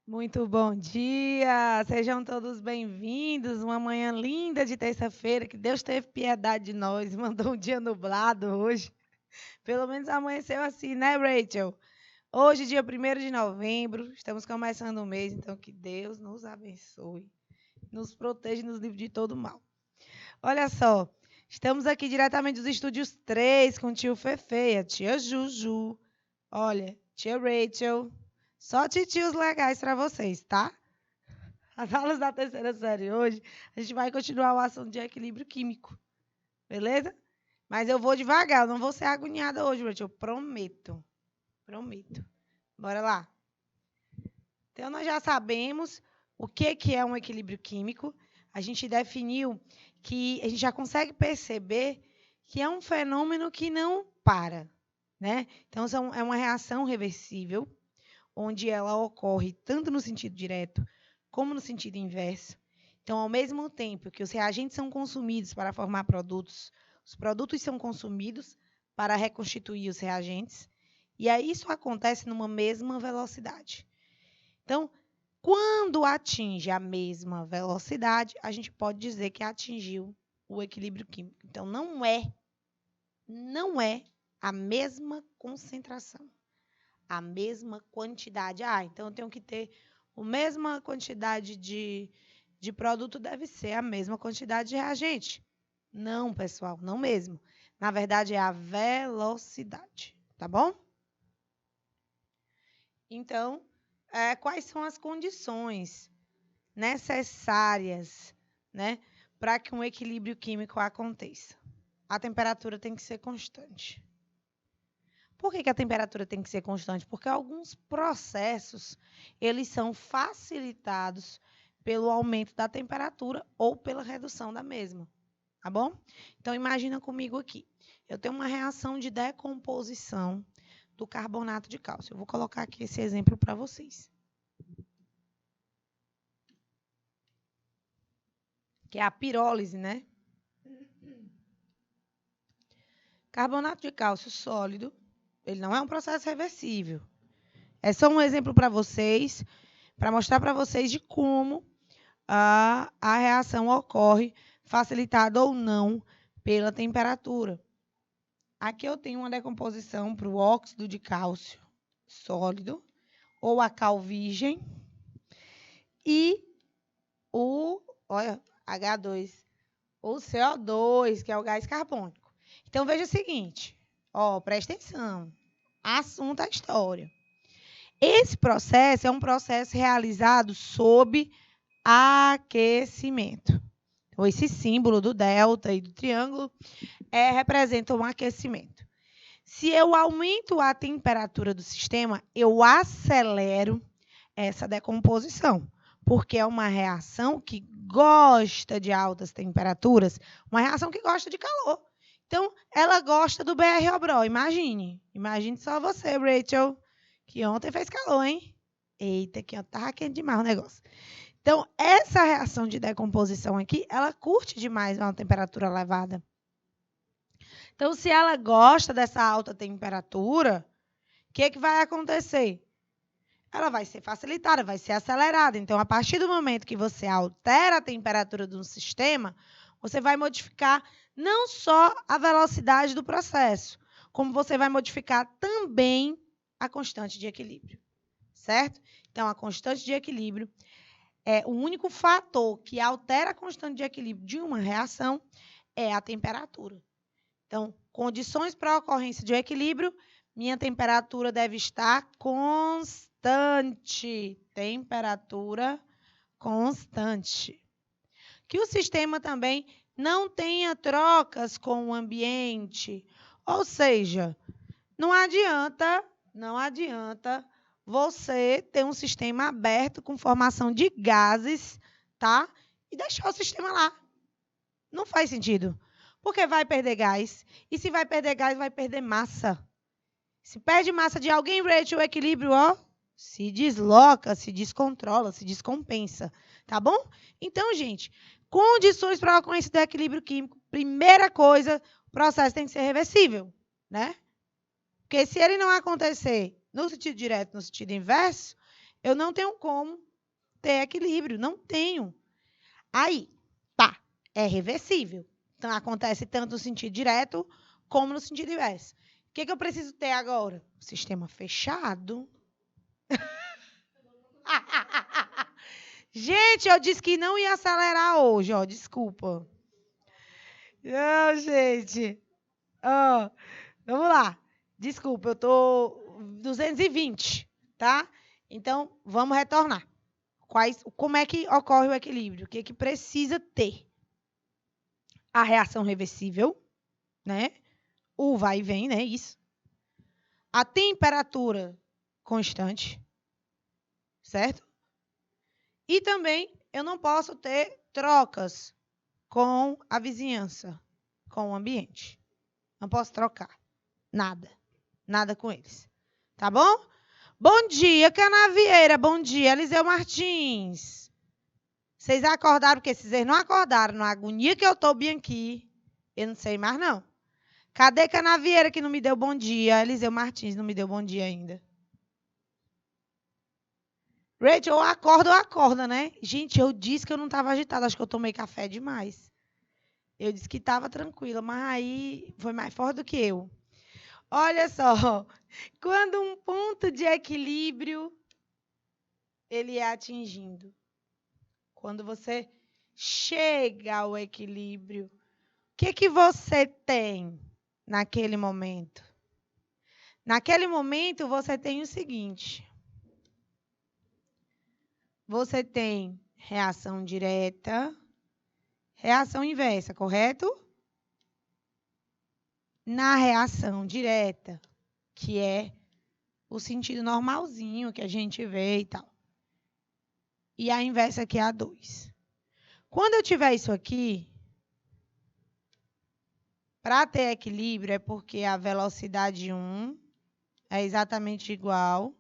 Muito bom dia, sejam todos bem-vindos. Uma manhã linda de terça-feira, que Deus teve piedade de nós, mandou um dia nublado hoje. Pelo menos amanheceu assim, né, Rachel? Hoje, dia 1º de novembro, estamos começando o mês, então que Deus nos abençoe, nos proteja e nos livre de todo mal. Olha só, estamos aqui diretamente dos estúdios 3 com o tio Fefe, a tia Juju, olha, tia Rachel, só titios legais para vocês, tá? As aulas da terceira série hoje, a gente vai continuar o assunto de equilíbrio químico, beleza? Mas eu vou devagar, eu não vou ser agoniada hoje, Rachel, eu prometo. Prometo. Bora lá. Então, nós já sabemos o que é um equilíbrio químico. A gente definiu que a gente já consegue perceber que é um fenômeno que não para, né? Então, é uma reação reversível, onde ela ocorre tanto no sentido direto como no sentido inverso. Então, ao mesmo tempo que os reagentes são consumidos para formar produtos, os produtos são consumidos para reconstituir os reagentes, e aí isso acontece numa mesma velocidade. Então, quando atinge a mesma velocidade, a gente pode dizer que atingiu o equilíbrio químico. Então, não é a mesma concentração, a mesma quantidade. Então eu tenho que ter a mesma quantidade de produto, deve ser a mesma quantidade de reagente. Não, pessoal, não mesmo. Na verdade, é a velocidade, tá bom? Então, quais são as condições necessárias, né, para que um equilíbrio químico aconteça? A temperatura tem que ser constante. Por que a temperatura tem que ser constante? Porque alguns processos, eles são facilitados pelo aumento da temperatura ou pela redução da mesma, tá bom? Então, imagina comigo aqui. Eu tenho uma reação de decomposição do carbonato de cálcio. Eu vou colocar aqui esse exemplo para vocês. Que é a pirólise, né? Carbonato de cálcio sólido, ele não é um processo reversível. É só um exemplo para vocês, para mostrar para vocês de como a reação ocorre, facilitada ou não pela temperatura. Aqui eu tenho uma decomposição para o óxido de cálcio sólido, ou a cal virgem, e o H2, o CO2, que é o gás carbônico. Então, veja o seguinte, presta atenção, assunto à história. Esse processo é um processo realizado sob aquecimento. Então, esse símbolo do delta e do triângulo representa um aquecimento. Se eu aumento a temperatura do sistema, eu acelero essa decomposição, porque é uma reação que gosta de altas temperaturas, uma reação que gosta de calor. Então, ela gosta do BR-Obró, imagine só você, Rachel, que ontem fez calor, hein? Eita, que estava quente demais o negócio. Então, essa reação de decomposição aqui, ela curte demais uma temperatura elevada. Então, se ela gosta dessa alta temperatura, o que vai acontecer? Ela vai ser facilitada, vai ser acelerada. Então, a partir do momento que você altera a temperatura de um sistema, você vai modificar não só a velocidade do processo, como você vai modificar também a constante de equilíbrio, certo? Então, a constante de equilíbrio é o único fator que altera a constante de equilíbrio de uma reação é a temperatura. Então, condições para a ocorrência de um equilíbrio, minha temperatura deve estar constante. Temperatura constante. Que o sistema também não tenha trocas com o ambiente. Ou seja, não adianta você ter um sistema aberto com formação de gases, tá? E deixar o sistema lá. Não faz sentido. Porque vai perder gás. E se vai perder gás, vai perder massa. Se perde massa de alguém, Rachel, o equilíbrio, se desloca, se descontrola, se descompensa. Tá bom? Então, gente, condições para a ocorrência do equilíbrio químico. Primeira coisa, o processo tem que ser reversível, né? Porque se ele não acontecer no sentido direto, no sentido inverso, Eu não tenho como ter equilíbrio, não tenho. Aí, tá, é reversível. Então, acontece tanto no sentido direto como no sentido inverso. O que eu preciso ter agora? Sistema fechado. Gente, eu disse que não ia acelerar hoje, ó, desculpa. Não, gente. Ó, vamos lá. Desculpa, eu tô 220, tá? Então, vamos retornar. Como é que ocorre o equilíbrio? O que é que precisa ter? A reação reversível, né? O vai e vem, né? Isso. A temperatura constante, certo? E também eu não posso ter trocas com a vizinhança, com o ambiente. Não posso trocar nada. Nada com eles. Tá bom? Bom dia, Canavieira. Bom dia, Eliseu Martins. Vocês acordaram? Porque se vocês não acordaram, na agonia que eu tô bem aqui, eu não sei mais, não. Cadê Canavieira que não me deu bom dia? Eliseu Martins não me deu bom dia ainda. Rachel, ou acorda, né? Gente, eu disse que eu não estava agitada. Acho que eu tomei café demais. Eu disse que estava tranquila, mas aí foi mais forte do que eu. Olha só, quando um ponto de equilíbrio ele é atingido. Quando você chega ao equilíbrio, o que você tem naquele momento? Naquele momento, você tem o seguinte. Você tem reação direta, reação inversa, correto? Na reação direta, que é o sentido normalzinho que a gente vê e tal. E a inversa que é a 2. Quando eu tiver isso aqui, para ter equilíbrio é porque a velocidade 1 é exatamente igual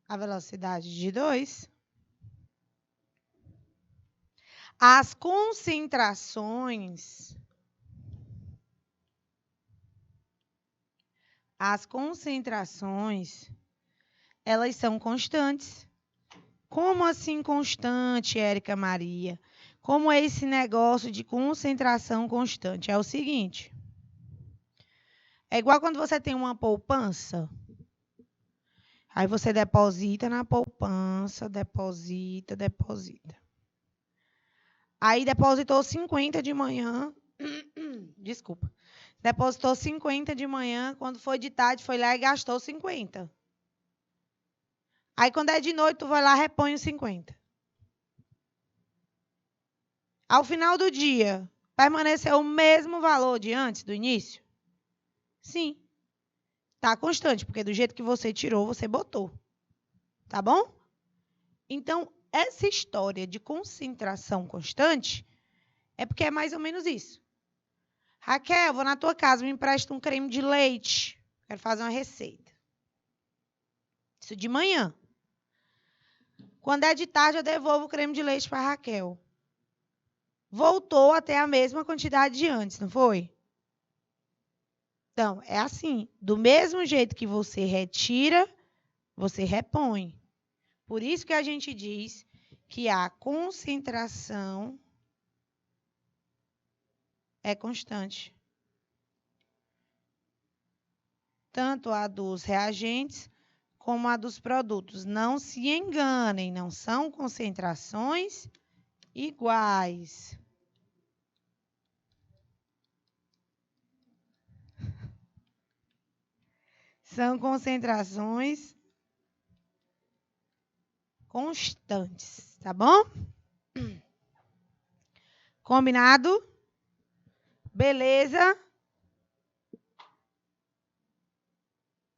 à velocidade de 2. As concentrações elas são constantes. Como assim constante, Érica Maria? Como é esse negócio de concentração constante? É o seguinte. É igual quando você tem uma poupança. Aí você deposita na poupança, deposita. Aí depositou 50 de manhã. Desculpa. Depositou 50 de manhã, quando foi de tarde, foi lá e gastou 50. Aí, quando é de noite, tu vai lá e repõe os 50. Ao final do dia, permaneceu o mesmo valor de antes, do início? Sim. Está constante, porque do jeito que você tirou, você botou. Tá bom? Então, essa história de concentração constante é porque é mais ou menos isso. Raquel, vou na tua casa, me empresta um creme de leite. Quero fazer uma receita. Isso de manhã. Quando é de tarde, eu devolvo o creme de leite para a Raquel. Voltou até a mesma quantidade de antes, não foi? Então, é assim. Do mesmo jeito que você retira, você repõe. Por isso que a gente diz que a concentração é constante. Tanto a dos reagentes como a dos produtos. Não se enganem, não são concentrações iguais. São concentrações constantes, tá bom? Combinado? Beleza?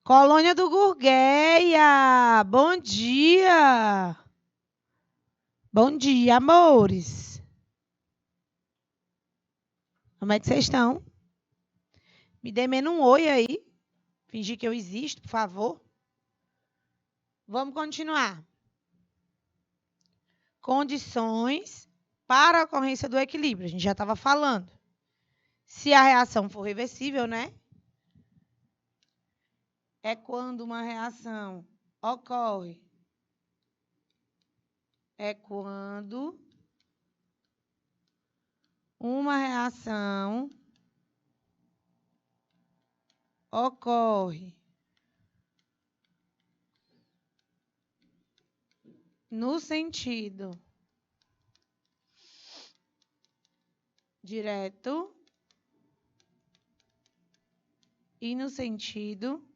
Colônia do Gurgueia, bom dia! Bom dia, amores! Como é que vocês estão? Me dê menos um oi aí. Fingir que eu existo, por favor. Vamos continuar. Condições para a ocorrência do equilíbrio. A gente já estava falando. Se a reação for reversível, né? É quando uma reação ocorre é quando uma reação ocorre no sentido direto e no sentido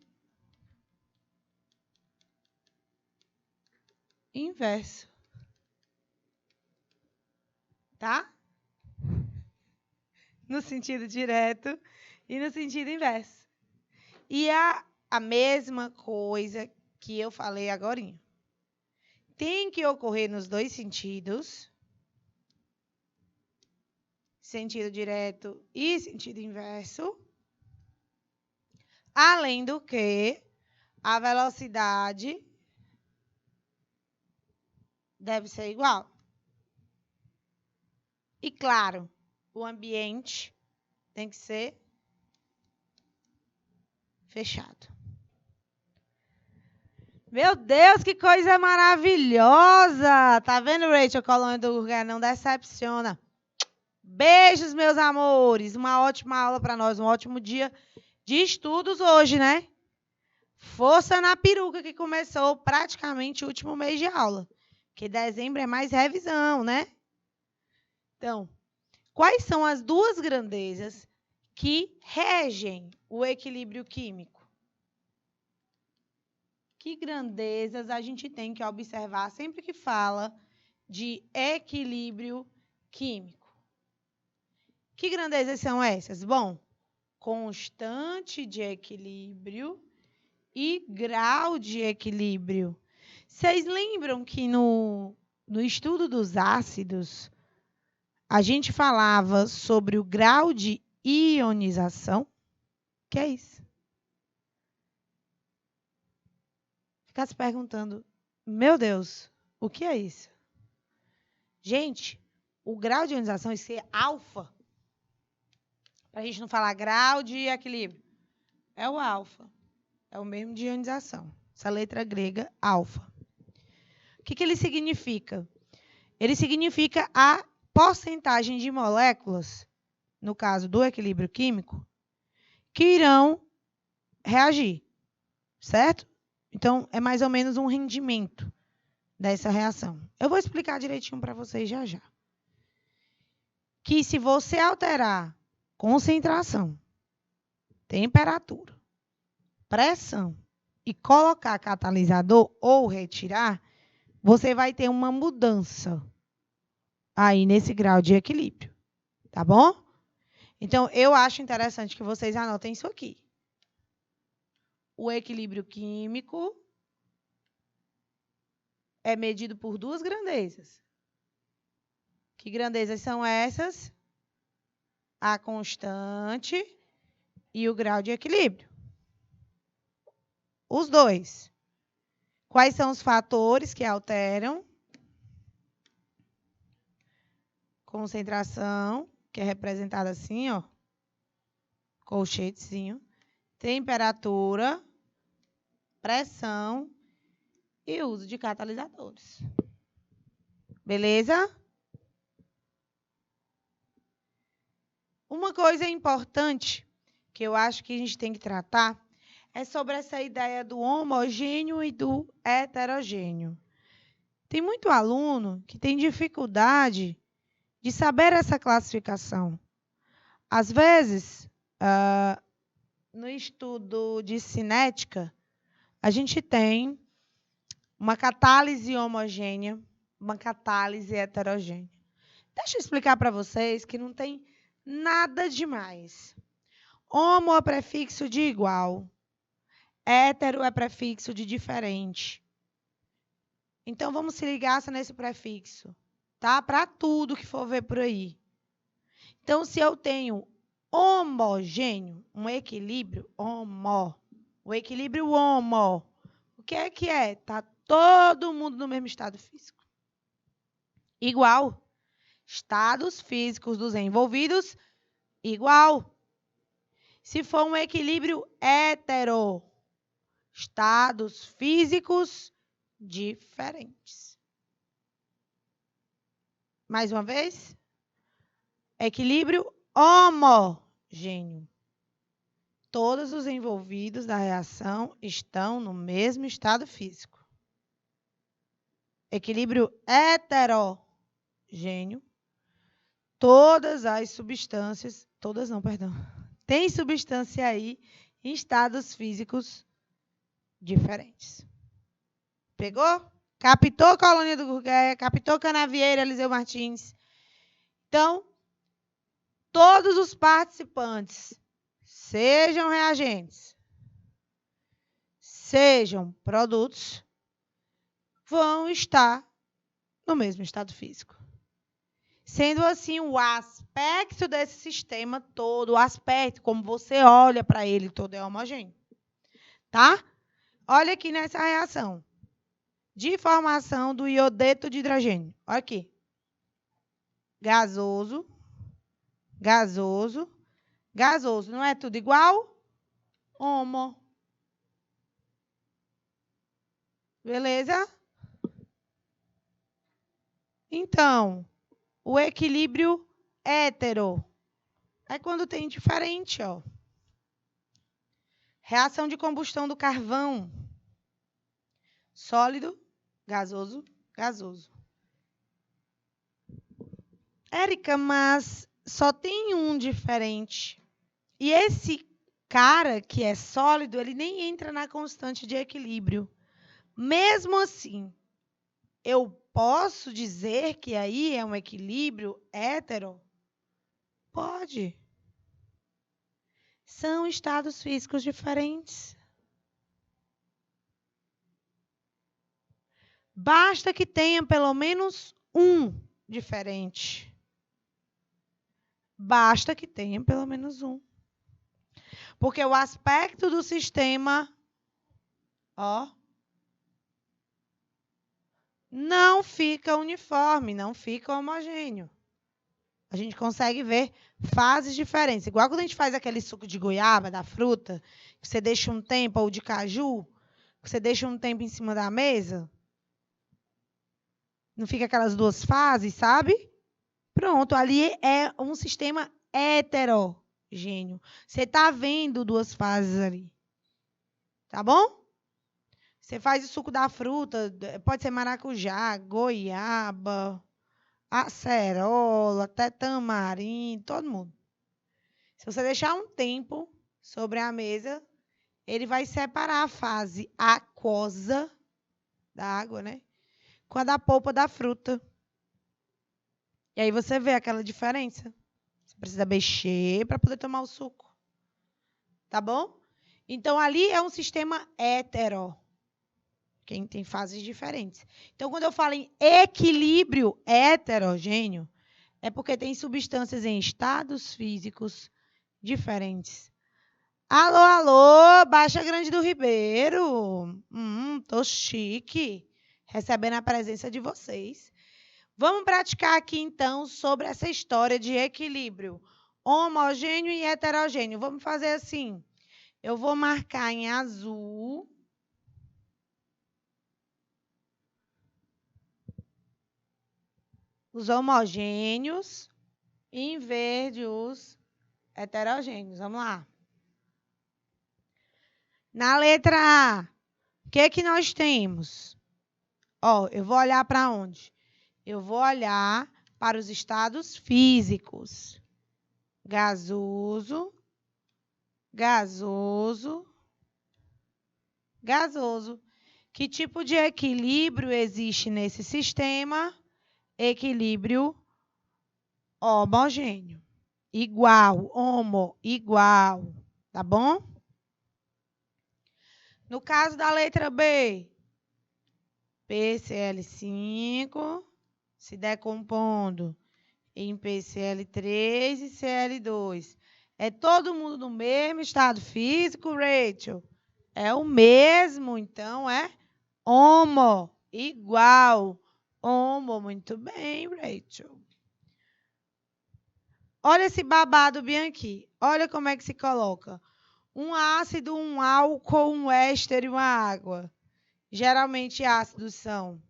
inverso. Tá? No sentido direto e no sentido inverso. E a mesma coisa que eu falei agorinha. Tem que ocorrer nos dois sentidos, sentido direto e sentido inverso, além do que a velocidade deve ser igual. E, claro, o ambiente tem que ser fechado. Meu Deus, que coisa maravilhosa! Tá vendo, Rachel Colônia do Lugar? Não decepciona. Beijos, meus amores. Uma ótima aula para nós, um ótimo dia de estudos hoje, né? Força na peruca que começou praticamente o último mês de aula. Que dezembro é mais revisão, né? Então, quais são as duas grandezas que regem o equilíbrio químico? Que grandezas a gente tem que observar sempre que fala de equilíbrio químico? Que grandezas são essas? Bom, constante de equilíbrio e grau de equilíbrio. Vocês lembram que no estudo dos ácidos, a gente falava sobre o grau de ionização? Que é isso? Ficar se perguntando, meu Deus, o que é isso? Gente, o grau de ionização é ser alfa. Para a gente não falar grau de equilíbrio. É o alfa. É o mesmo de ionização. Essa letra grega, alfa. O que ele significa? Ele significa a porcentagem de moléculas, no caso do equilíbrio químico, que irão reagir, certo? Então, é mais ou menos um rendimento dessa reação. Eu vou explicar direitinho para vocês já já. Que se você alterar concentração, temperatura, pressão e colocar catalisador ou retirar, você vai ter uma mudança aí nesse grau de equilíbrio. Tá bom? Então, eu acho interessante que vocês anotem isso aqui. O equilíbrio químico é medido por duas grandezas. Que grandezas são essas? A constante e o grau de equilíbrio. Os dois. Quais são os fatores que alteram? Concentração, que é representada assim, ó, colchetezinho. Temperatura, pressão e uso de catalisadores. Beleza? Uma coisa importante que eu acho que a gente tem que tratar é sobre essa ideia do homogêneo e do heterogêneo. Tem muito aluno que tem dificuldade de saber essa classificação. Às vezes, no estudo de cinética, a gente tem uma catálise homogênea, uma catálise heterogênea. Deixa eu explicar para vocês que não tem nada demais. Homo é prefixo de igual. Hétero é prefixo de diferente. Então, vamos se ligar nesse prefixo, tá? Para tudo que for ver por aí. Então, se eu tenho homogêneo, um equilíbrio, o equilíbrio homo, o que é que é? Está todo mundo no mesmo estado físico. Igual. Estados físicos dos envolvidos, igual. Se for um equilíbrio hetero, estados físicos diferentes. Mais uma vez. Equilíbrio homogêneo. Todos os envolvidos da reação estão no mesmo estado físico. Equilíbrio heterogêneo. Todas as substâncias, todas não, perdão. Tem substância aí em estados físicos diferentes. Pegou? Captou, Colônia do Gurgueia? Captou, Canavieira, Eliseu Martins? Então, todos os participantes, sejam reagentes, sejam produtos, vão estar no mesmo estado físico. Sendo assim, o aspecto desse sistema todo, o aspecto, como você olha para ele todo, é homogêneo. Tá? Olha aqui nessa reação de formação do iodeto de hidrogênio. Olha aqui. Gasoso, gasoso, gasoso. Não é tudo igual? Homo. Beleza? Então, o equilíbrio hétero é quando tem diferente, ó. Reação de combustão do carvão. Sólido, gasoso, gasoso. Érica, mas só tem um diferente. E esse cara que é sólido, ele nem entra na constante de equilíbrio. Mesmo assim, eu posso dizer que aí é um equilíbrio hétero? Pode. São estados físicos diferentes. Basta que tenha pelo menos um diferente. Basta que tenha pelo menos um. Porque o aspecto do sistema, ó, não fica uniforme, não fica homogêneo. A gente consegue ver fases diferentes. Igual quando a gente faz aquele suco de goiaba, da fruta, que você deixa um tempo, ou de caju, que você deixa um tempo em cima da mesa. Não fica aquelas duas fases, sabe? Pronto, ali é um sistema heterogêneo. Você está vendo duas fases ali. Tá bom? Você faz o suco da fruta, pode ser maracujá, goiaba, acerola, até tamarim, todo mundo. Se você deixar um tempo sobre a mesa, ele vai separar a fase aquosa da água, né? Com a da polpa da fruta. E aí você vê aquela diferença. Você precisa mexer para poder tomar o suco. Tá bom? Então, ali é um sistema hetero. Quem tem fases diferentes. Então, quando eu falo em equilíbrio heterogêneo, é porque tem substâncias em estados físicos diferentes. Alô, alô, Baixa Grande do Ribeiro. Tô chique, recebendo a presença de vocês. Vamos praticar aqui, então, sobre essa história de equilíbrio homogêneo e heterogêneo. Vamos fazer assim. Eu vou marcar em azul os homogêneos e em verde os heterogêneos. Vamos lá. Na letra A, o que que nós temos? Ó, eu vou olhar para onde? Eu vou olhar para os estados físicos. Gasoso, gasoso, gasoso. Que tipo de equilíbrio existe nesse sistema? Equilíbrio homogêneo. Igual, homo, igual. Tá bom? No caso da letra B, PCl5 se decompondo em PCl3 e Cl2. É todo mundo no mesmo estado físico, Rachel? É o mesmo, então é homo, igual. Homo, muito bem, Rachel. Olha esse babado bem aqui. Olha como é que se coloca. Um ácido, um álcool, um éster e uma água. Geralmente ácidos são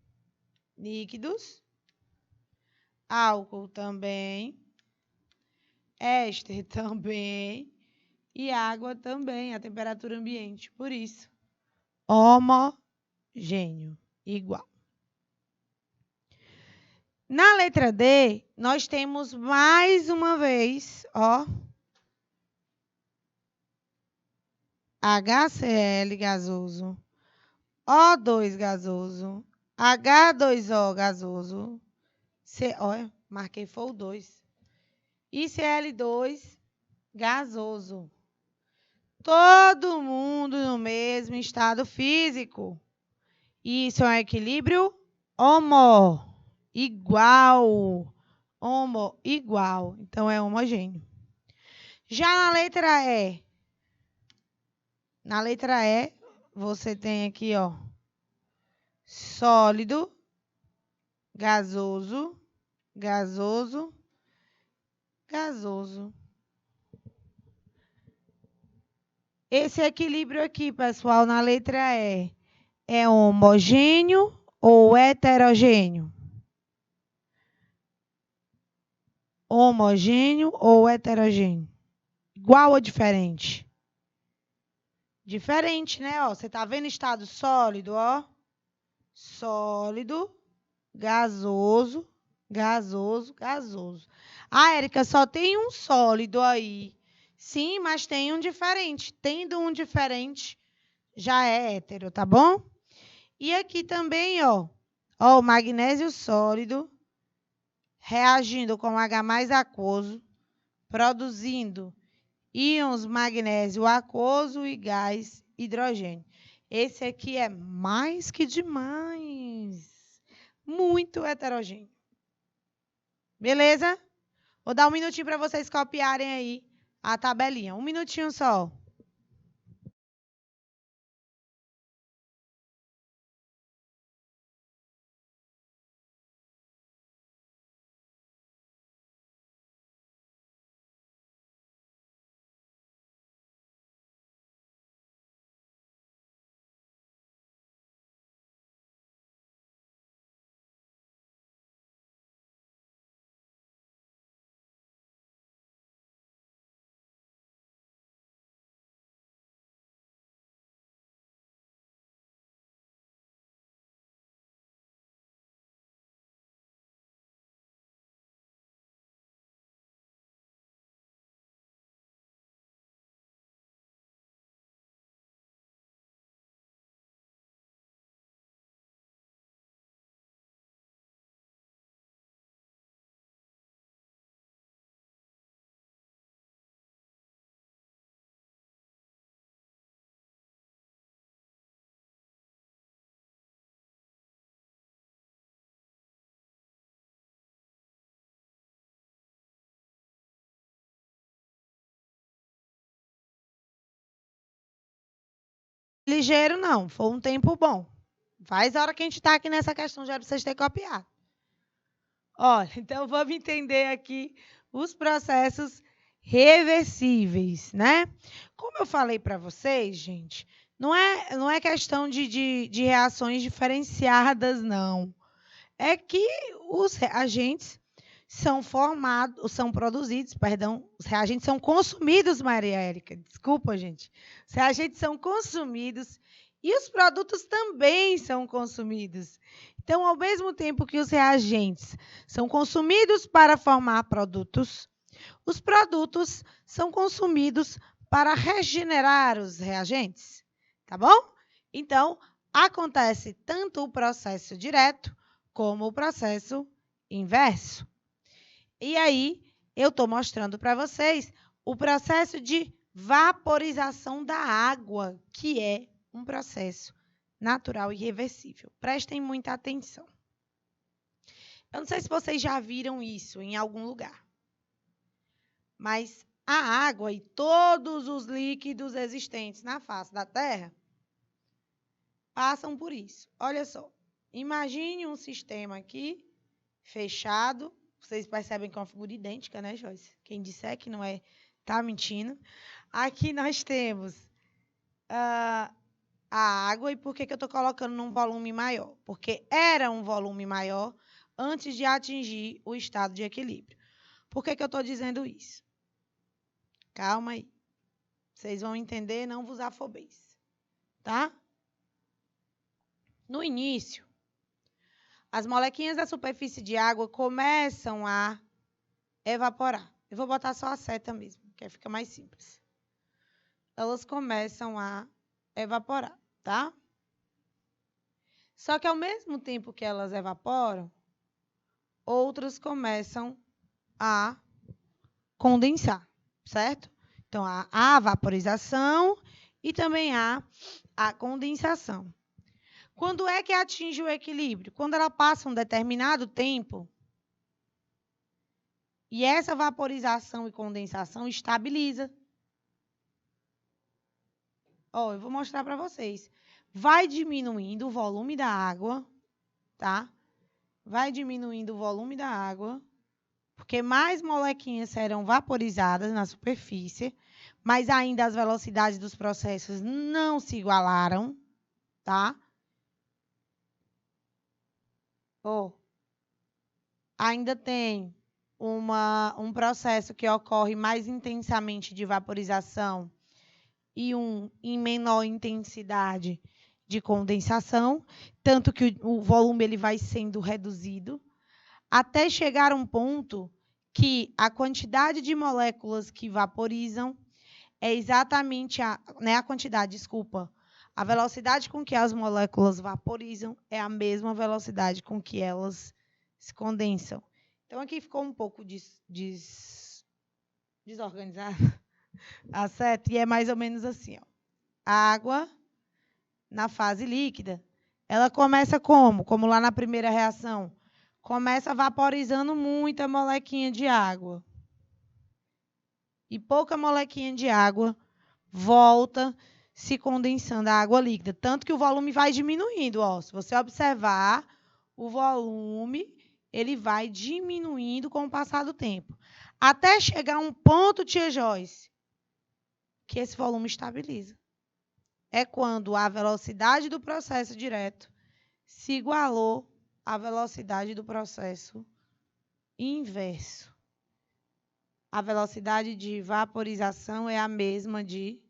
líquidos. álcool também, éster também e água também, a temperatura ambiente. Por isso, homogêneo, igual. Na letra D, nós temos mais uma vez, ó, HCl gasoso, O2 gasoso, H2O gasoso, olha, marquei foi o 2, e Cl2 gasoso. Todo mundo no mesmo estado físico. Isso é um equilíbrio igual. Igual. Então, é homogêneo. Já na letra E, você tem aqui, ó, sólido, gasoso, gasoso, gasoso. Esse equilíbrio aqui, pessoal, na letra E, é homogêneo ou heterogêneo? Homogêneo ou heterogêneo? Igual ou diferente? Diferente, né? Ó, você tá vendo estado sólido, ó? Sólido, gasoso, gasoso, gasoso. Ah, Érica, só tem um sólido aí. Sim, mas tem um diferente. Tendo um diferente, já é hétero, tá bom? E aqui também, ó, o magnésio sólido reagindo com H mais aquoso, produzindo íons magnésio aquoso e gás hidrogênio. Esse aqui é mais que demais. Muito heterogêneo. Beleza? Vou dar um minutinho para vocês copiarem aí a tabelinha. Um minutinho só. Ligeiro não, foi um tempo bom. Faz a hora que a gente está aqui nessa questão, já era para vocês terem copiado. Olha, então vamos entender aqui os processos reversíveis, né? Como eu falei para vocês, gente, não é questão de reações diferenciadas, não. É que os reagentes são os reagentes são consumidos, Maria Érica. Desculpa, gente. Os reagentes são consumidos e os produtos também são consumidos. Então, ao mesmo tempo que os reagentes são consumidos para formar produtos, os produtos são consumidos para regenerar os reagentes, tá bom? Então, acontece tanto o processo direto como o processo inverso. E aí, eu estou mostrando para vocês o processo de vaporização da água, que é um processo natural e reversível. Prestem muita atenção. Eu não sei se vocês já viram isso em algum lugar, mas a água e todos os líquidos existentes na face da Terra passam por isso. Olha só, imagine um sistema aqui fechado. Vocês percebem que é uma figura idêntica, né, Joyce? Quem disser que não é, está mentindo. Aqui nós temos a água. E por que eu estou colocando num volume maior? Porque era um volume maior, antes de atingir o estado de equilíbrio. Por que eu estou dizendo isso? Calma aí. Vocês vão entender, não vos afobeis. Tá? No início, as molequinhas da superfície de água começam a evaporar. Eu vou botar só a seta mesmo, que aí fica mais simples. Elas começam a evaporar, tá? Só que ao mesmo tempo que elas evaporam, outras começam a condensar, certo? Então, há a vaporização e também há a condensação. Quando é que atinge o equilíbrio? Quando ela passa um determinado tempo e essa vaporização e condensação estabiliza. Ó, eu vou mostrar para vocês. Vai diminuindo o volume da água, tá? Vai diminuindo o volume da água, porque mais molequinhas serão vaporizadas na superfície, mas ainda as velocidades dos processos não se igualaram, tá? Ó, ainda tem um processo que ocorre mais intensamente de vaporização e um em menor intensidade de condensação, tanto que o volume ele vai sendo reduzido, até chegar a um ponto que a quantidade de moléculas que vaporizam é exatamente a velocidade com que as moléculas vaporizam é a mesma velocidade com que elas se condensam. Então, aqui ficou um pouco desorganizado a seta, e é mais ou menos assim. Ó. A água, na fase líquida, ela começa como? Como lá na primeira reação. Começa vaporizando muita molequinha de água. E pouca molequinha de água volta se condensando a água líquida. Tanto que o volume vai diminuindo. Ó. Se você observar, o volume ele vai diminuindo com o passar do tempo. Até chegar a um ponto, tia Joyce, que esse volume estabiliza. É quando a velocidade do processo direto se igualou à velocidade do processo inverso. A velocidade de vaporização é a mesma de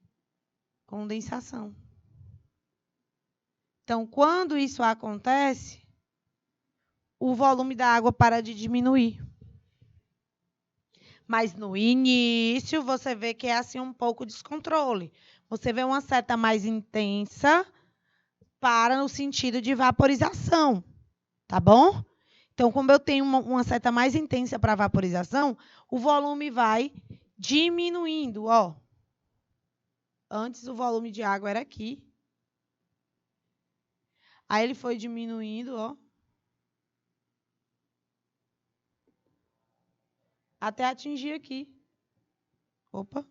condensação. Então, quando isso acontece, o volume da água para de diminuir. Mas no início, você vê que é assim um pouco descontrole. Você vê uma seta mais intensa para no sentido de vaporização, tá bom? Então, como eu tenho uma seta mais intensa para vaporização, o volume vai diminuindo, ó. Antes o volume de água era aqui. Aí ele foi diminuindo, ó. Até atingir aqui. Opa.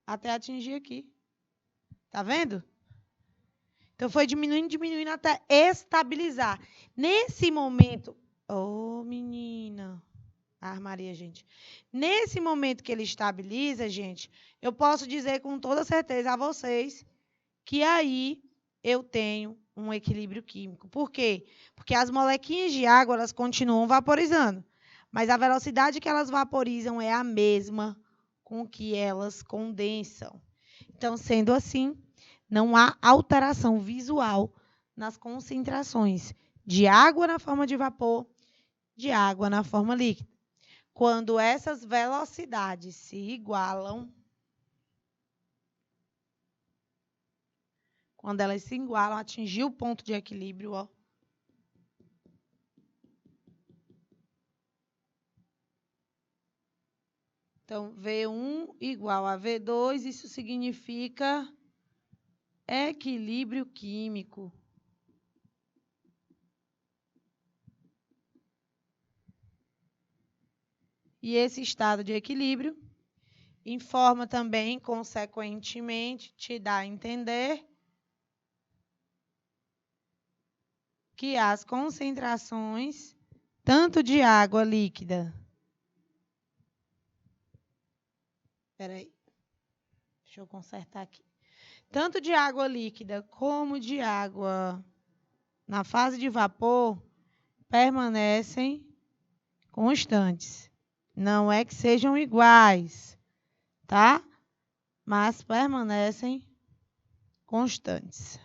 Até atingir aqui. Tá vendo? Então, foi diminuindo, diminuindo até estabilizar. Nesse momento... Ô, menina. Maria, gente. Nesse momento que ele estabiliza, gente, eu posso dizer com toda certeza a vocês que aí eu tenho um equilíbrio químico. Por quê? Porque as molequinhas de água, elas continuam vaporizando. Mas a velocidade que elas vaporizam é a mesma com que elas condensam. Então, sendo assim, não há alteração visual nas concentrações de água na forma de vapor, de água na forma líquida. Quando essas velocidades se igualam, quando elas se igualam, atingir o ponto de equilíbrio, ó. Então, V1 igual a V2, isso significa equilíbrio químico. E esse estado de equilíbrio informa também, consequentemente, te dá a entender que as concentrações, tanto de água líquida... Espera aí. Deixa eu consertar aqui. Tanto de água líquida como de água na fase de vapor permanecem constantes. Não é que sejam iguais, tá? Mas permanecem constantes.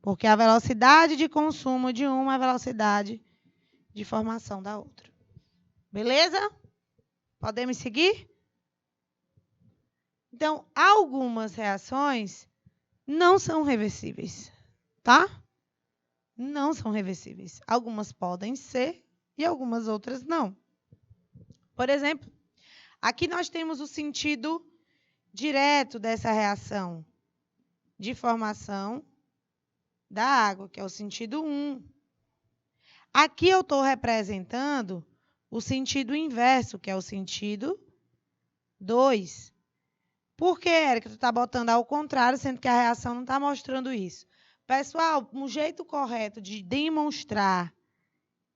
Porque a velocidade de consumo de uma é a velocidade de formação da outra. Beleza? Podemos seguir? Então, algumas reações não são reversíveis, tá? Não são reversíveis. Algumas podem ser e algumas outras não. Por exemplo, aqui nós temos o sentido direto dessa reação de formação da água, que é o sentido 1. Aqui eu estou representando o sentido inverso, que é o sentido 2. Por que, Érica, tu está botando ao contrário, sendo que a reação não está mostrando isso? Pessoal, um jeito correto de demonstrar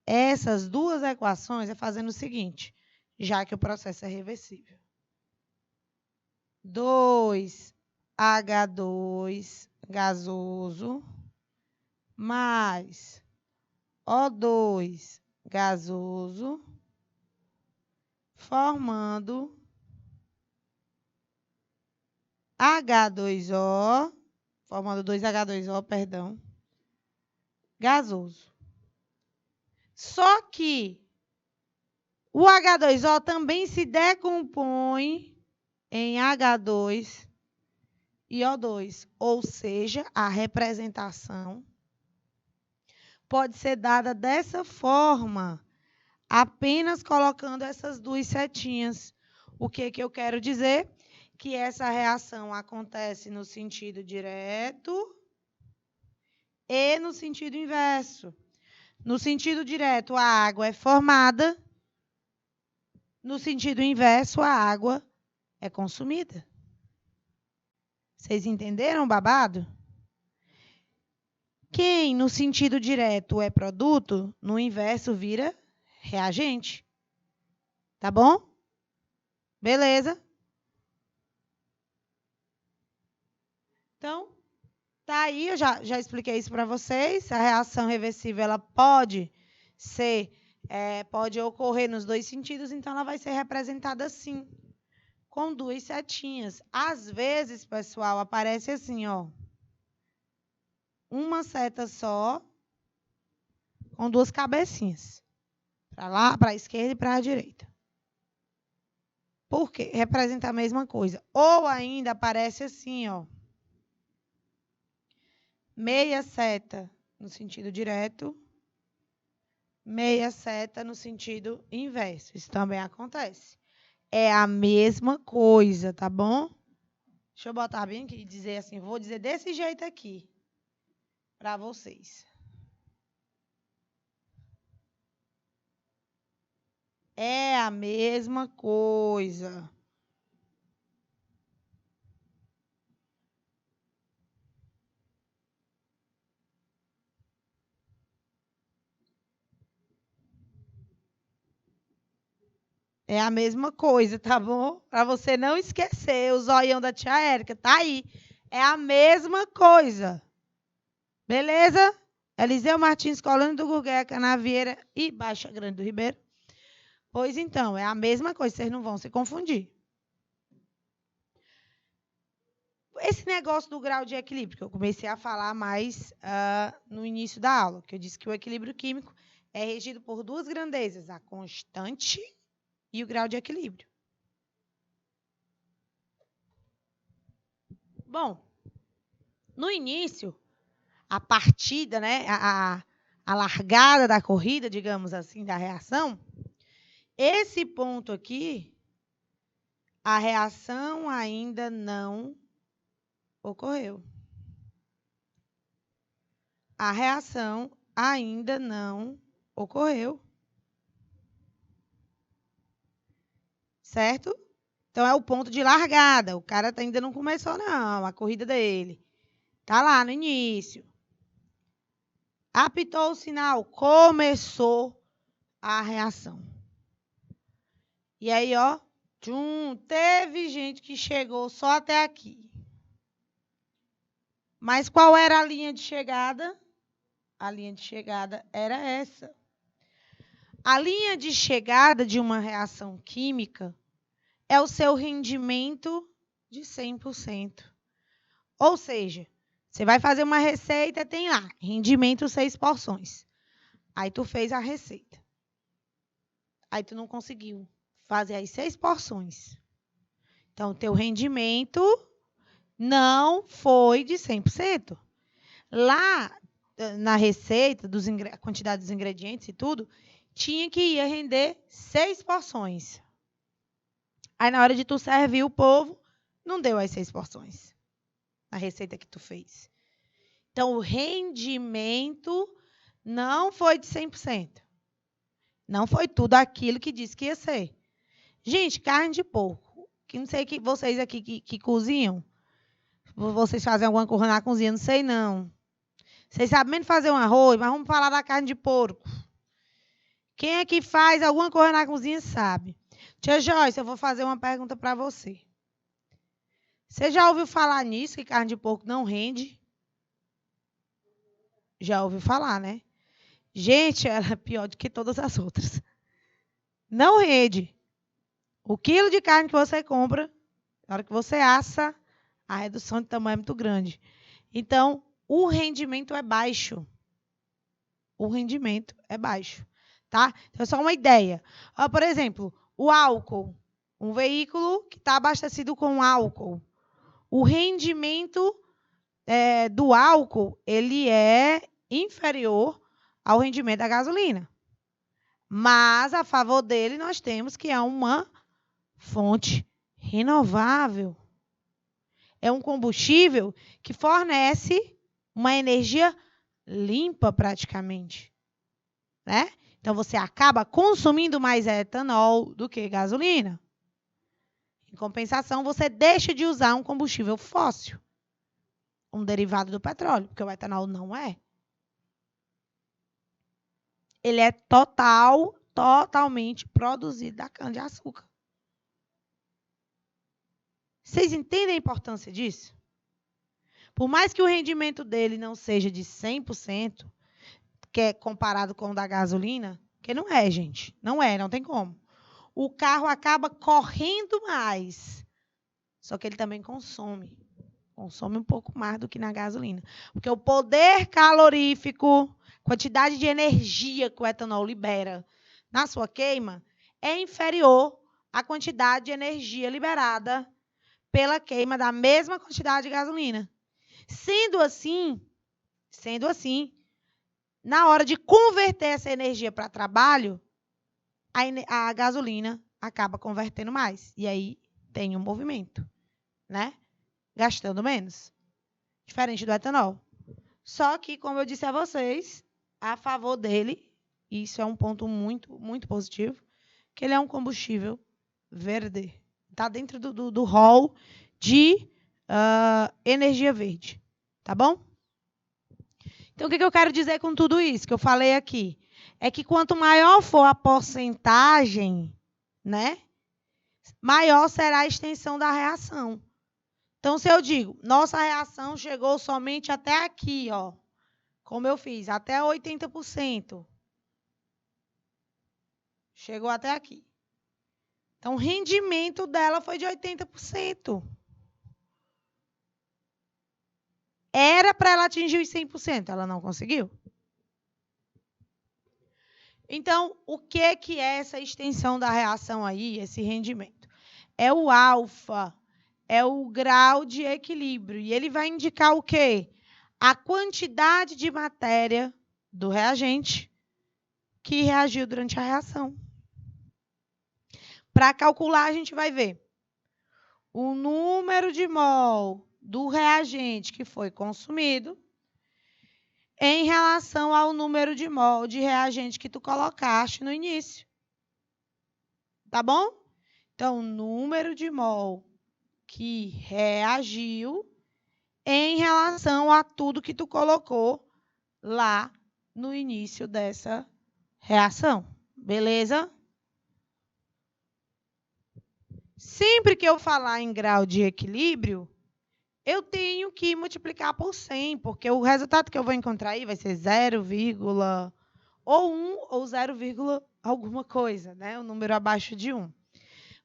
essas duas equações é fazendo o seguinte, já que o processo é reversível. 2H2 gasoso mais O2 gasoso formando H2O, formando 2H2O, perdão, gasoso. Só que o H2O também se decompõe em H2 e O2, ou seja, a representação pode ser dada dessa forma, apenas colocando essas duas setinhas. O que eu quero dizer? Que essa reação acontece no sentido direto e no sentido inverso. No sentido direto, a água é formada. No sentido inverso, a água é consumida. Vocês entenderam o babado? Quem, no sentido direto, é produto, no inverso vira reagente. Tá bom? Beleza? Então, tá aí, eu já expliquei isso para vocês. A reação reversível ela pode ocorrer nos dois sentidos, então ela vai ser representada assim, com duas setinhas. Às vezes, pessoal, aparece assim, ó, uma seta só, com duas cabecinhas, para lá, para a esquerda e para a direita. Por quê? Representa a mesma coisa. Ou ainda aparece assim, ó, meia seta no sentido direto, meia seta no sentido inverso. Isso também acontece. É a mesma coisa, tá bom? Deixa eu botar bem aqui e dizer assim, vou dizer desse jeito aqui para vocês. É a mesma coisa. É a mesma coisa, tá bom? Para você não esquecer, o zoião da tia Érica tá aí. É a mesma coisa. Beleza? Eliseu Martins, Colônia do Gurgué, Canavieira e Baixa Grande do Ribeiro. Pois então, é a mesma coisa, vocês não vão se confundir. Esse negócio do grau de equilíbrio, que eu comecei a falar mais no início da aula, que eu disse que o equilíbrio químico é regido por duas grandezas, a constante e o grau de equilíbrio. Bom, no início, a partida, né, a largada da corrida, digamos assim, da reação, esse ponto aqui, a reação ainda não ocorreu. A reação ainda não ocorreu. Certo? Então, é o ponto de largada. O cara ainda não começou, não, a corrida dele. Tá lá no início. Apitou o sinal, começou a reação. E aí, ó, teve gente que chegou só até aqui. Mas qual era a linha de chegada? A linha de chegada era essa. A linha de chegada de uma reação química é o seu rendimento de 100%. Ou seja, você vai fazer uma receita, tem lá, rendimento 6 porções. Aí tu fez a receita. Aí tu não conseguiu fazer as 6 porções. Então, o teu rendimento não foi de 100%. Lá na receita, a quantidade dos ingredientes e tudo, tinha que ir render 6 porções. Aí, na hora de tu servir o povo, não deu as 6 porções. A receita que tu fez. Então, o rendimento não foi de 100%. Não foi tudo aquilo que disse que ia ser. Gente, carne de porco. Que não sei que vocês aqui que cozinham. Vocês fazem alguma coisa na cozinha, não sei não. Vocês sabem menos fazer um arroz, mas vamos falar da carne de porco. Quem é que faz alguma coisa na cozinha sabe. Tia Joyce, eu vou fazer uma pergunta para você. Você já ouviu falar nisso, que carne de porco não rende? Já ouviu falar, né? Gente, ela é pior do que todas as outras. Não rende. O quilo de carne que você compra, na hora que você assa, a redução de tamanho é muito grande. Então, o rendimento é baixo. O rendimento é baixo. Tá? Então, é só uma ideia. Por exemplo, o álcool. Um veículo que está abastecido com álcool. O rendimento do álcool ele é inferior ao rendimento da gasolina. Mas, a favor dele, nós temos que é uma fonte renovável. É um combustível que fornece uma energia limpa praticamente. Né? Então, você acaba consumindo mais etanol do que gasolina. Em compensação, você deixa de usar um combustível fóssil, um derivado do petróleo, porque o etanol não é. Ele é totalmente produzido da cana-de-açúcar. Vocês entendem a importância disso? Por mais que o rendimento dele não seja de 100%, que é comparado com o da gasolina, que não é, gente. Não é, não tem como. O carro acaba correndo mais. Só que ele também consome. Consome um pouco mais do que na gasolina. Porque o poder calorífico, quantidade de energia que o etanol libera na sua queima, é inferior à quantidade de energia liberada pela queima da mesma quantidade de gasolina. Sendo assim, na hora de converter essa energia para trabalho, a gasolina acaba convertendo mais. E aí tem um movimento, né? Gastando menos. Diferente do etanol. Só que, como eu disse a vocês, a favor dele, e isso é um ponto muito, muito positivo, que ele é um combustível verde. Está dentro do rol de energia verde. Tá bom? Então, o que eu quero dizer com tudo isso que eu falei aqui? É que quanto maior for a porcentagem, né, maior será a extensão da reação. Então, se eu digo, nossa reação chegou somente até aqui, ó, como eu fiz, até 80%. Chegou até aqui. Então, o rendimento dela foi de 80%. Era para ela atingir os 100%, ela não conseguiu. Então, o que é essa extensão da reação aí, esse rendimento? É o alfa, é o grau de equilíbrio. E ele vai indicar o quê? A quantidade de matéria do reagente que reagiu durante a reação. Para calcular, a gente vai ver o número de mol do reagente que foi consumido em relação ao número de mol de reagente que tu colocaste no início. Tá bom? Então, o número de mol que reagiu em relação a tudo que tu colocou lá no início dessa reação. Beleza? Sempre que eu falar em grau de equilíbrio, eu tenho que multiplicar por 100, porque o resultado que eu vou encontrar aí vai ser 0, ou 1 ou 0, alguma coisa, né? O número abaixo de 1.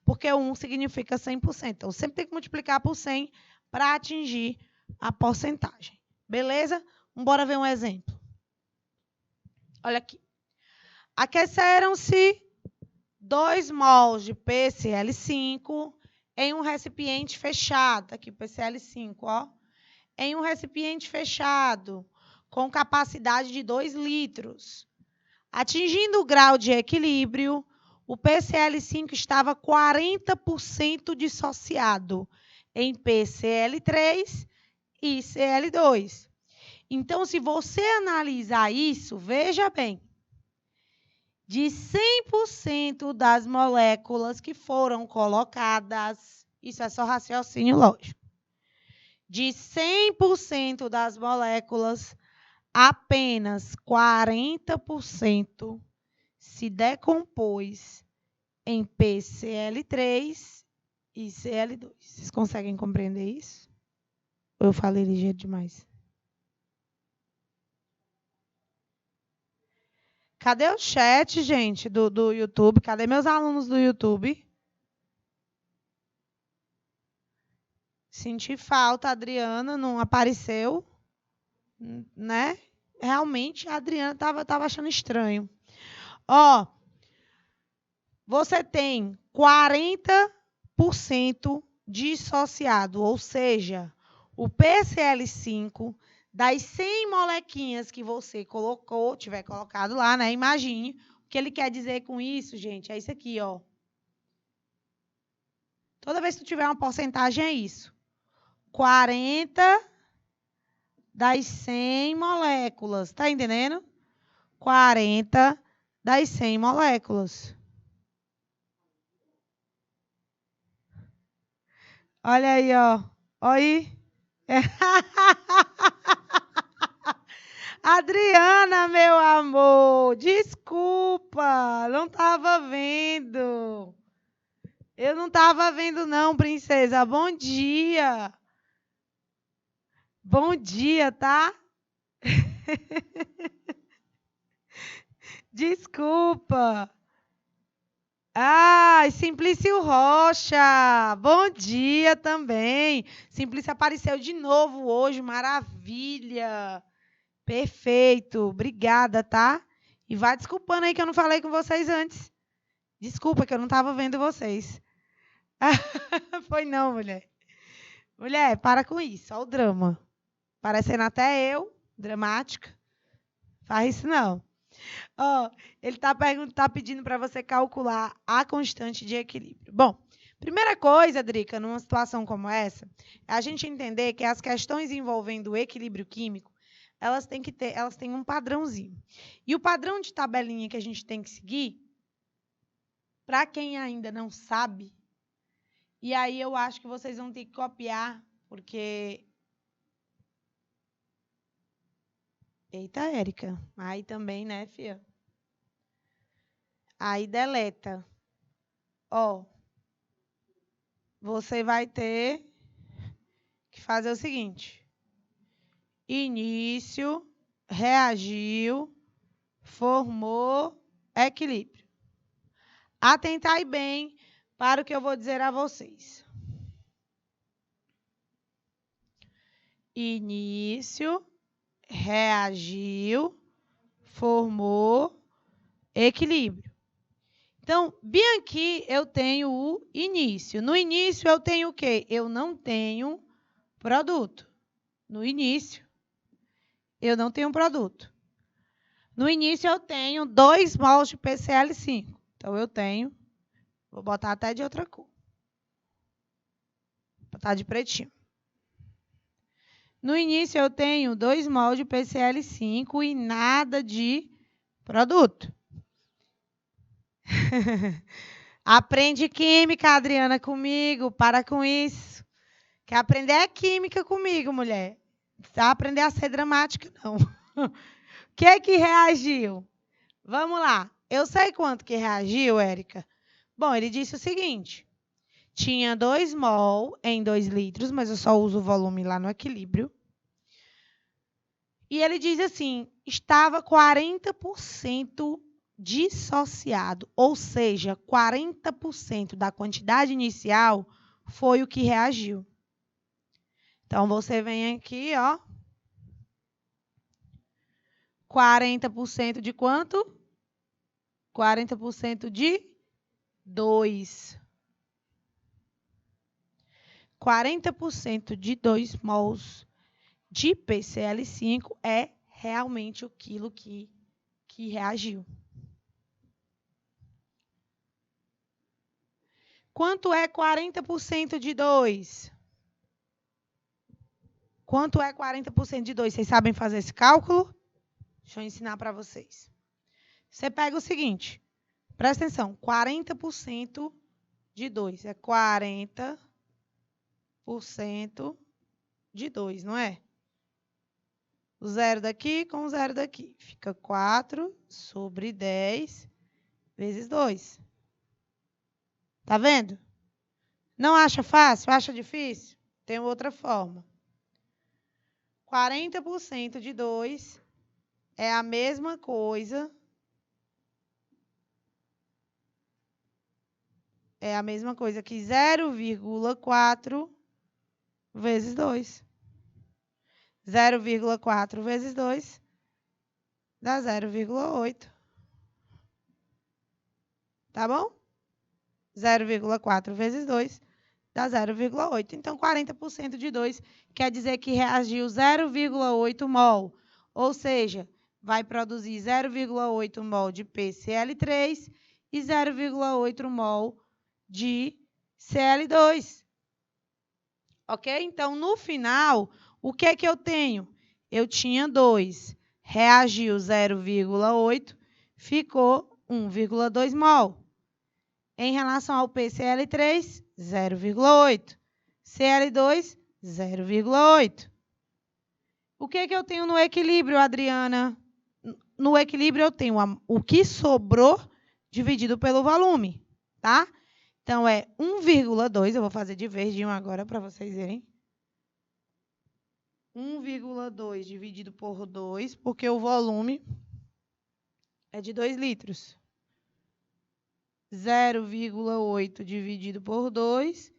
Porque o 1 significa 100%. Então, eu sempre tenho que multiplicar por 100 para atingir a porcentagem. Beleza? Bora ver um exemplo. Olha aqui. Aqueceram-se 2 mols de PCl5 em um recipiente fechado. Aqui, PCl5, ó. Em um recipiente fechado, com capacidade de 2 litros. Atingindo o grau de equilíbrio, o PCl5 estava 40% dissociado em PCl3 e Cl2. Então, se você analisar isso, veja bem, de 100% das moléculas que foram colocadas, isso é só raciocínio lógico, de 100% das moléculas, apenas 40% se decompôs em PCl3 e Cl2. Vocês conseguem compreender isso? Ou eu falei ligeiro demais? Cadê o chat, gente, do YouTube? Cadê meus alunos do YouTube? Senti falta, a Adriana não apareceu, né? Realmente, a Adriana estava achando estranho. Ó, você tem 40% dissociado, ou seja, o PCl5, das 100 molequinhas que você colocou, tiver colocado lá, né? Imagine. O que ele quer dizer com isso, gente, é isso aqui, ó. Toda vez que tu tiver uma porcentagem, é isso. 40 das 100 moléculas. Tá entendendo? 40 das 100 moléculas. Olha aí, ó. Olha aí. Adriana, meu amor, desculpa, não estava vendo. Eu não estava vendo não, princesa. Bom dia. Bom dia, tá? Desculpa. Ah, Simplício Rocha, bom dia também. Simplício apareceu de novo hoje, maravilha. Perfeito, obrigada, tá? E vai desculpando aí que eu não falei com vocês antes. Desculpa que eu não estava vendo vocês. Foi não, mulher. Mulher, para com isso, olha o drama. Parecendo até eu, dramática. Faz isso não. Ó, ele tá pedindo para você calcular a constante de equilíbrio. Bom, primeira coisa, Drica, numa situação como essa, é a gente entender que as questões envolvendo o equilíbrio químico, elas têm um padrãozinho. E o padrão de tabelinha que a gente tem que seguir, para quem ainda não sabe, e aí eu acho que vocês vão ter que copiar, porque... Eita, Érica, aí também, né, filha? Aí deleta. Ó, você vai ter que fazer o seguinte. Início, reagiu, formou equilíbrio. Atentai bem para o que eu vou dizer a vocês. Início, reagiu, formou equilíbrio. Então, bem aqui eu tenho o início. No início eu tenho o quê? Eu não tenho produto. No início, eu não tenho produto. No início eu tenho 2 mols de PCl5. Então, eu tenho, vou botar até de outra cor. Vou botar de pretinho. No início eu tenho 2 mols de PCl5 e nada de produto. Aprende química, Adriana, comigo. Para com isso. Quer aprender é química comigo, mulher. Não precisa aprender a ser dramática, não. O que é que reagiu? Vamos lá. Eu sei quanto que reagiu, Érica. Bom, ele disse o seguinte. tinha 2 mol em 2 litros, mas eu só uso o volume lá no equilíbrio. E ele diz assim, estava 40% dissociado, ou seja, 40% da quantidade inicial foi o que reagiu. Então, você vem aqui, ó. 40% de quanto? 40% de 2. 40% de 2 mols de PCl5 é realmente o quilo que reagiu. Quanto é 40% de 2? Quanto é 40% de 2? Vocês sabem fazer esse cálculo? Deixa eu ensinar para vocês. Você pega o seguinte, presta atenção, 40% de 2 é 40% de 2, não é? O zero daqui com o zero daqui. Fica 4 sobre 10 vezes 2. Tá vendo? Não acha fácil? Acha difícil? Tem outra forma. 40% de 2 é a mesma coisa. É a mesma coisa que 0,4 vezes 2. 0,4 vezes 2 dá 0,8. Tá bom? 0,4 vezes 2 dá 0,8. Então, 40% de 2 quer dizer que reagiu 0,8 mol. Ou seja, vai produzir 0,8 mol de PCl3 e 0,8 mol de Cl2. Ok? Então, no final, o que é que eu tenho? Eu tinha 2, reagiu 0,8, ficou 1,2 mol. Em relação ao PCl3, 0,8. Cl2, 0,8. O que é que eu tenho no equilíbrio, Adriana? No equilíbrio, eu tenho o que sobrou dividido pelo volume, tá? Então, é 1,2. Eu vou fazer de verdinho agora para vocês verem. 1,2 dividido por 2, porque o volume é de 2 litros. 0,8 dividido por 2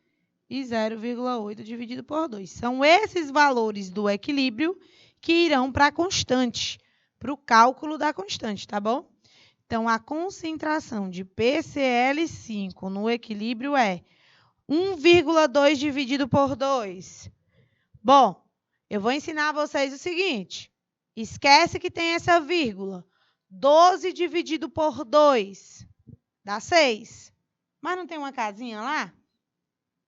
e 0,8 dividido por 2. São esses valores do equilíbrio que irão para a constante, para o cálculo da constante, tá bom? Então, a concentração de PCl5 no equilíbrio é 1,2 dividido por 2. Bom, eu vou ensinar a vocês o seguinte. Esquece que tem essa vírgula. 12 dividido por 2 dá 6. Mas não tem uma casinha lá?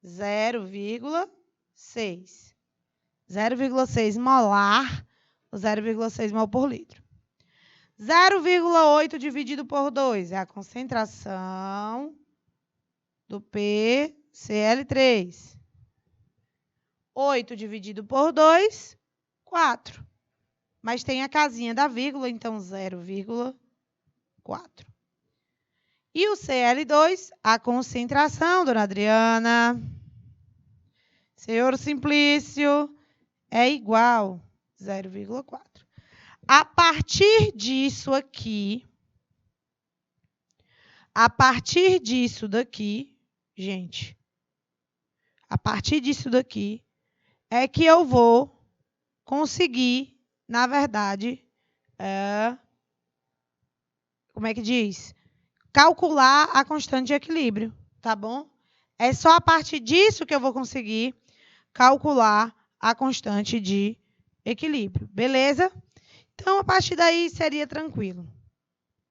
0,6. 0,6 molar, 0,6 mol por litro. 0,8 dividido por 2 é a concentração do PCl3. 8 dividido por 2, 4. Mas tem a casinha da vírgula, então 0,4. E o Cl2, a concentração, dona Adriana, senhor Simplício, é igual a 0,4. A partir disso aqui, gente, a partir disso daqui, é que eu vou conseguir, na verdade, como é que diz? Calcular a constante de equilíbrio, tá bom? É só a partir disso que eu vou conseguir calcular a constante de equilíbrio, beleza? Então, a partir daí seria tranquilo,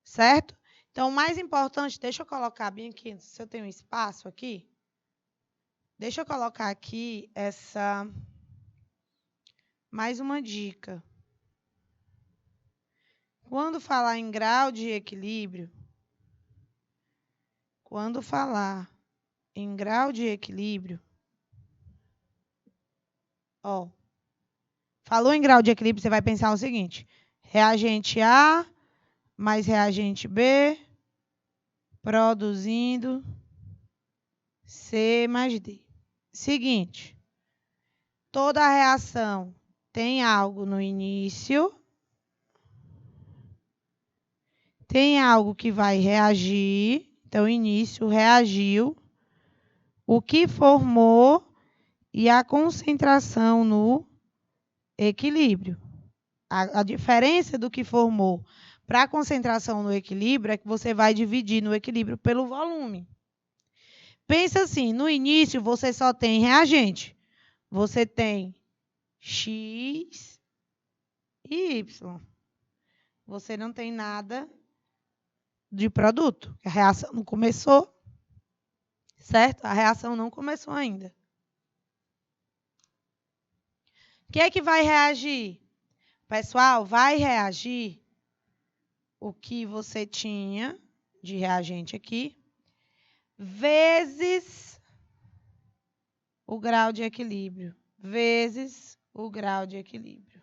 certo? Então, o mais importante, deixa eu colocar bem aqui, se eu tenho espaço aqui, deixa eu colocar aqui mais uma dica. Quando falar em grau de equilíbrio, ó, falou em grau de equilíbrio, você vai pensar o seguinte, reagente A mais reagente B produzindo C mais D. Seguinte, toda reação tem algo no início, tem algo que vai reagir, então início, reagiu, o que formou e a concentração no equilíbrio. A diferença do que formou para a concentração no equilíbrio é que você vai dividir no equilíbrio pelo volume. Pensa assim, no início você só tem reagente. Você tem X e Y. Você não tem nada de produto. A reação não começou, certo? A reação não começou ainda. O que é que vai reagir? Pessoal, vai reagir o que você tinha de reagente aqui, vezes o grau de equilíbrio, vezes o grau de equilíbrio,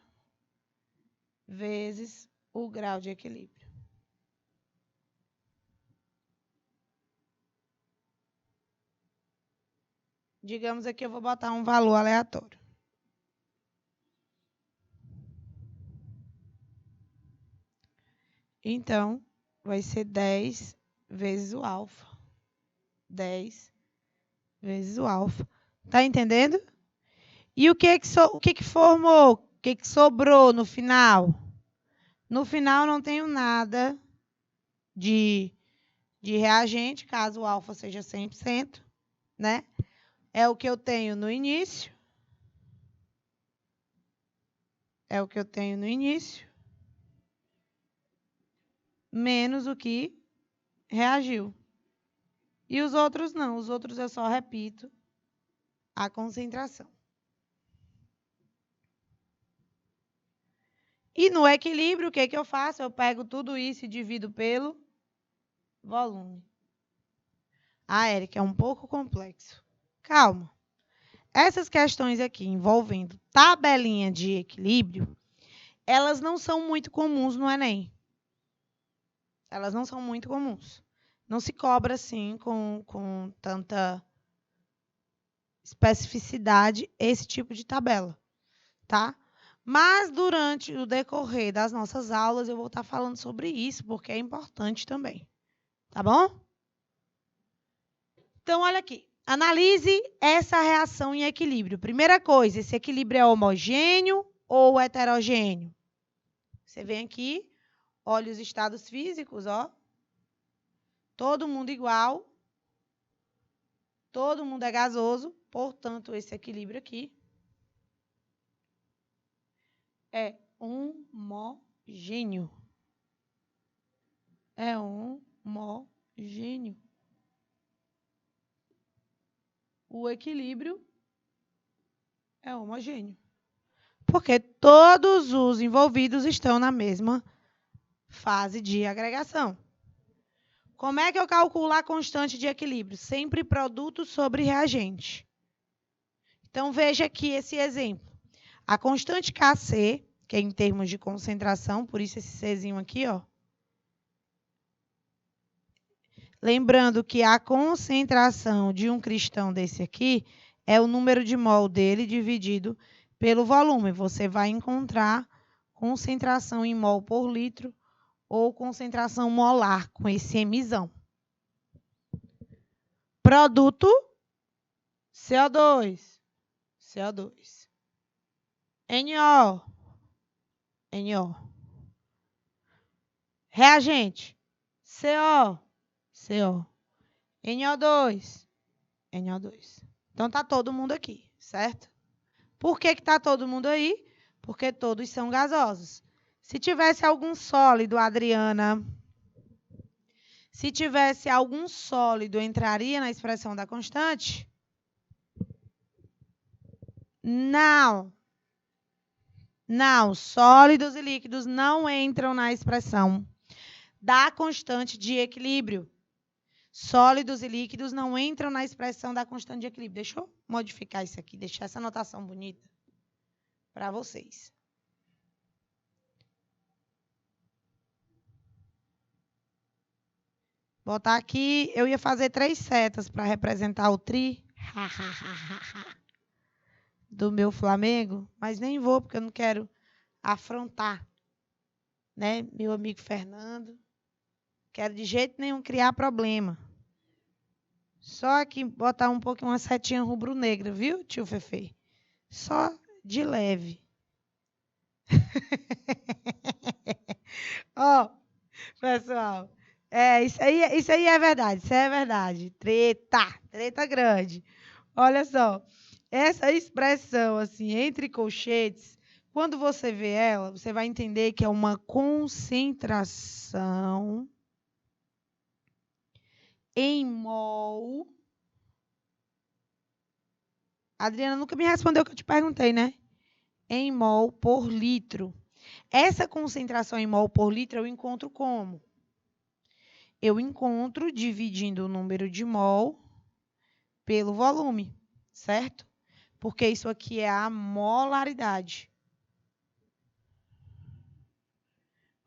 vezes o grau de equilíbrio. Digamos aqui, eu vou botar um valor aleatório. Então, vai ser 10 vezes o alfa. 10 vezes o alfa. Tá entendendo? E o que que formou? O que sobrou no final? No final, não tenho nada de reagente, caso o alfa seja 100%, né? É o que eu tenho no início. É o que eu tenho no início. Menos o que reagiu. E os outros não. Os outros eu só repito a concentração. E no equilíbrio, o que eu faço? Eu pego tudo isso e divido pelo volume. Ah, Érica, é um pouco complexo. Calma. Essas questões aqui envolvendo tabelinha de equilíbrio, elas não são muito comuns no Enem. Elas não são muito comuns. Não se cobra, assim, com tanta especificidade esse tipo de tabela, tá? Mas, durante o decorrer das nossas aulas, eu vou estar falando sobre isso, porque é importante também. Tá bom? Então, olha aqui. Analise essa reação em equilíbrio. Primeira coisa, esse equilíbrio é homogêneo ou heterogêneo? Você vem aqui, olha os estados físicos, ó. Todo mundo igual. Todo mundo é gasoso, portanto, esse equilíbrio aqui é homogêneo. É homogêneo. O equilíbrio é homogêneo. Porque todos os envolvidos estão na mesma fase de agregação. Como é que eu calculo a constante de equilíbrio? Sempre produto sobre reagente. Então, veja aqui esse exemplo. A constante Kc, que é em termos de concentração, por isso esse Czinho aqui, ó. Lembrando que a concentração de um cristão desse aqui é o número de mol dele dividido pelo volume. Você vai encontrar concentração em mol por litro ou concentração molar com esse Mzão. Produto, CO2, CO2. NO, NO. Reagente, CO, CO. NO2, NO2. Então, tá todo mundo aqui, certo? Por que está todo mundo aí? Porque todos são gasosos. Se tivesse algum sólido, Adriana, se tivesse algum sólido, entraria na expressão da constante? Não. Não, sólidos e líquidos não entram na expressão da constante de equilíbrio. Sólidos e líquidos não entram na expressão da constante de equilíbrio. Deixa eu modificar isso aqui, deixar essa anotação bonita para vocês. Botar aqui, eu ia fazer 3 setas para representar o tri do meu Flamengo, mas nem vou, porque eu não quero afrontar, né, meu amigo Fernando. Quero de jeito nenhum criar problema. Só aqui botar um pouquinho uma setinha rubro-negra, viu, tio Fefe? Só de leve. Ó, pessoal, isso aí é verdade, isso é verdade. Treta grande. Olha só, essa expressão assim, entre colchetes, quando você vê ela, você vai entender que é uma concentração em mol. A Adriana nunca me respondeu o que eu te perguntei, né? Em mol por litro. Essa concentração em mol por litro eu encontro como? Eu encontro dividindo o número de mol pelo volume, certo? Porque isso aqui é a molaridade.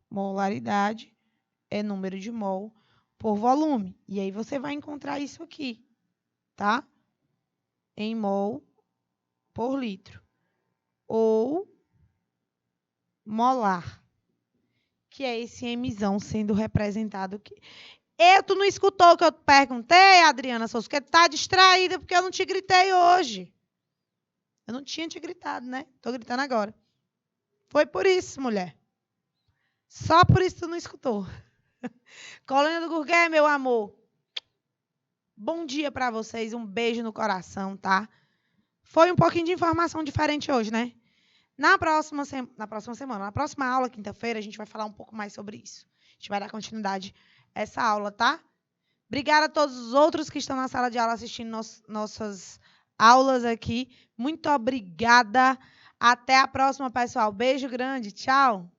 Molaridade é número de mol por volume. E aí você vai encontrar isso aqui, tá? Em mol por litro. Ou molar, que é esse Mzão sendo representado aqui. Tu não escutou o que eu te perguntei, Adriana Souza? Porque tu tá distraída porque eu não te gritei hoje. Eu não tinha te gritado, né? Tô gritando agora. Foi por isso, mulher. Só por isso tu não escutou. Colônia do Gurgué, meu amor. Bom dia para vocês, um beijo no coração, tá? Foi um pouquinho de informação diferente hoje, né? Na próxima semana, na próxima aula, quinta-feira, a gente vai falar um pouco mais sobre isso. A gente vai dar continuidade a essa aula, tá? Obrigada a todos os outros que estão na sala de aula assistindo nossas aulas aqui. Muito obrigada. Até a próxima, pessoal. Beijo grande. Tchau.